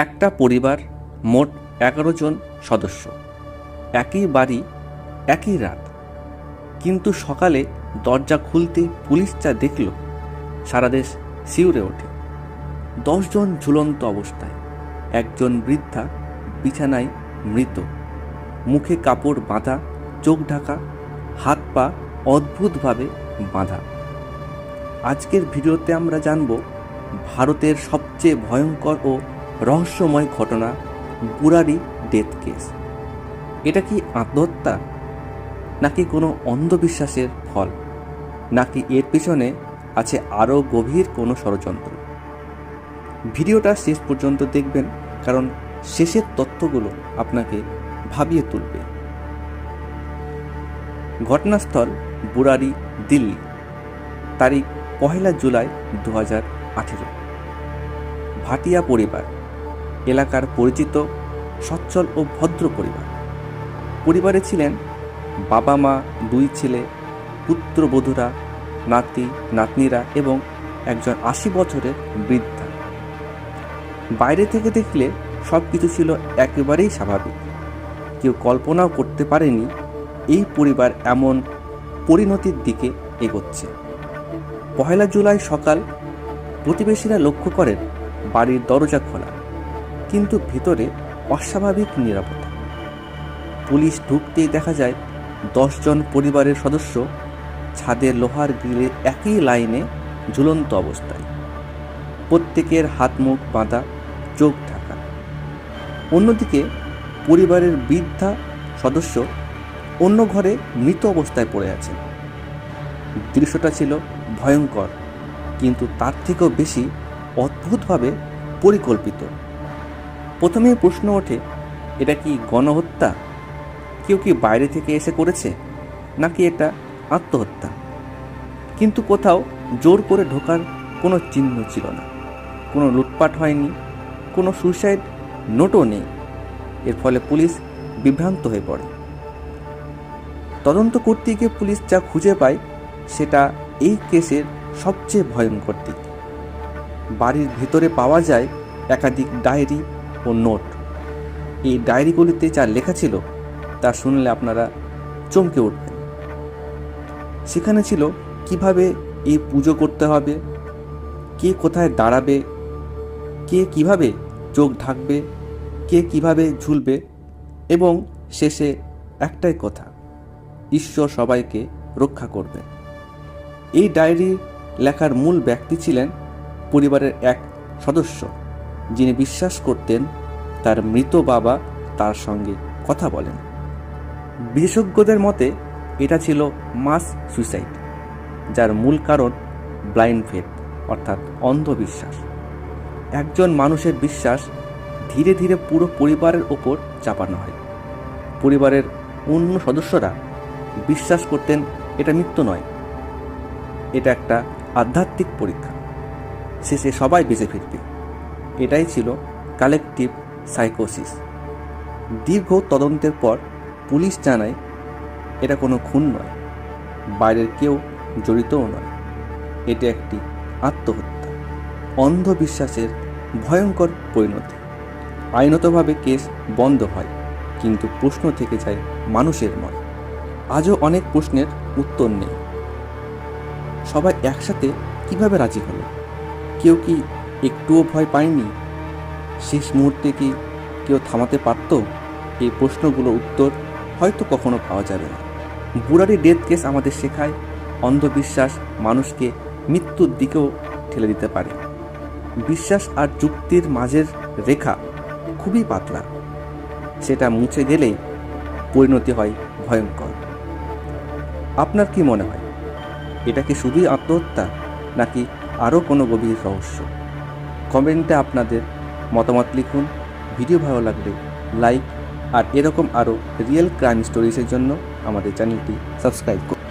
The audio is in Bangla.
একটা পরিবার, মোট 11 জন সদস্য, একই বাড়ি, একই রাত। কিন্তু সকালে দরজা খুলতে পুলিশ যা দেখল, সারা দেশ শিউরে ওঠে। 10 জন ঝুলন্ত অবস্থায়, একজন বৃদ্ধা বিছানায় মৃত, মুখে কাপড় বাঁধা, চোখ ঢাকা, হাত পা অদ্ভুতভাবে বাঁধা। আজকের ভিডিওতে আমরা জানব ভারতের সবচেয়ে ভয়ঙ্কর ও রহস্যময় ঘটনা, বুরারি ডেথ কেস। এটা কি আত্মহত্যা, নাকি কোনো অন্ধবিশ্বাসের ফল, নাকি এর পেছনে আছে আরও গভীর কোনো ষড়যন্ত্র? ভিডিওটা শেষ পর্যন্ত দেখবেন, কারণ শেষের তথ্যগুলো আপনাকে ভাবিয়ে তুলবে। ঘটনাস্থল বুরারি, দিল্লি। তারিখ 1 জুলাই 2018। ভাটিয়া পরিবার, এলাকার পরিচিত সচ্ছল ও ভদ্র পরিবার। পরিবারে ছিলেন বাবা মা, 2 ছেলে, পুত্রবধূরা, নাতি নাতনিরা এবং একজন 80 বছরের বৃদ্ধা। বাইরে থেকে দেখলে সব কিছু ছিল একেবারেই স্বাভাবিক। কেউ কল্পনাও করতে পারেনি এই পরিবার এমন পরিণতির দিকে এগোচ্ছে। 1 জুলাই সকাল, প্রতিবেশীরা লক্ষ্য করেন বাড়ির দরজা খোলা, কিন্তু ভিতরে অস্বাভাবিক নীরবতা। পুলিশ ঢুকতেই দেখা যায় 10 জন পরিবারের সদস্য ছাদের লোহার গ্রিলে একই লাইনে ঝুলন্ত অবস্থায়, প্রত্যেকের হাত মুখ বাঁধা, চোখ ঢাকা। অন্যদিকে পরিবারের বৃদ্ধা সদস্য অন্য ঘরে মৃত অবস্থায় পড়ে আছেন। দৃশ্যটা ছিল ভয়ঙ্কর, কিন্তু তার থেকেও বেশি অদ্ভুতভাবে পরিকল্পিত। প্রথমেই প্রশ্ন ওঠে, এটা কি গণহত্যা? কেউ কি বাইরে থেকে এসে করেছে, নাকি এটা আত্মহত্যা? কিন্তু কোথাও জোর করে ঢোকার কোনো চিহ্ন ছিল না, কোনো লুটপাট হয়নি, কোনো সুইসাইড নোটও নেই। এর ফলে পুলিশ বিভ্রান্ত হয়ে পড়ে। তদন্ত করতে গিয়ে পুলিশ যা খুঁজে পায়, সেটা এই কেসের সবচেয়ে ভয়ঙ্কর দিক। বাড়ির ভেতরে পাওয়া যায় একাধিক ডায়েরি ও নোট। এই ডায়েরিগুলিতে যা লেখা ছিল তা শুনলে আপনারা চমকে উঠবেন। সেখানে ছিল কিভাবে এই পুজো করতে হবে, কে কোথায় দাঁড়াবে, কে কিভাবে চোখ ঢাকবে, কে কিভাবে ঝুলবে, এবং শেষে একটাই কথা, ঈশ্বর সবাইকে রক্ষা করবে। এই ডায়েরি লেখার মূল ব্যক্তি ছিলেন পরিবারের এক সদস্য, যিনি বিশ্বাস করতেন তার মৃত বাবা তার সঙ্গে কথা বলেন। বিশেষজ্ঞদের মতে এটা ছিল মাস সুইসাইড, যার মূল কারণ ব্লাইন্ড ফেথ, অর্থাৎ অন্ধবিশ্বাস। একজন মানুষের বিশ্বাস ধীরে ধীরে পুরো পরিবারের ওপর চাপানো হয়। পরিবারের অন্য সদস্যরা বিশ্বাস করতেন এটা মৃত্যু নয়, এটা একটা আধ্যাত্মিক পরীক্ষা, শেষে সবাই বেঁচে ফিরবে। এটাই ছিল কালেকটিভ সাইকোসিস। দীর্ঘ তদন্তের পর পুলিশ জানায় এটা কোনো খুন নয়, বাইরের কেউ জড়িতও নয়, এটা একটি আত্মহত্যা। অন্ধবিশ্বাসের ভয়ঙ্কর পরিণতি। আইনতভাবে কেস বন্ধ হয়, কিন্তু প্রশ্ন থেকে যায় মানুষের মনে। আজও অনেক প্রশ্নের উত্তর নেই। সবাই একসাথে কিভাবে রাজি হলো? কেউ কি একটুও ভয় পায়নি? শেষ মুহূর্তে কি কেউ থামাতে পারত? এই প্রশ্নগুলোর উত্তর হয়তো কখনো পাওয়া যাবে না। বুরারি ডেথ কেস আমাদের শেখায় অন্ধবিশ্বাস মানুষকে মৃত্যুর দিকেও ঠেলে দিতে পারে। বিশ্বাস আর যুক্তির মাঝের রেখা খুবই পাতলা, সেটা মুছে গেলেই পরিণতি হয় ভয়ঙ্কর। আপনার কি মনে হয়, এটা কি শুধুই আত্মহত্যা, নাকি আরও কোনো গভীর রহস্য? কমেন্টে আপনাদের মতামত লিখুন। ভিডিও ভালো লাগলে লাইক, আর এরকম আরও রিয়েল ক্রাইম স্টোরিজের জন্য আমাদের চ্যানেলটি সাবস্ক্রাইব করুন।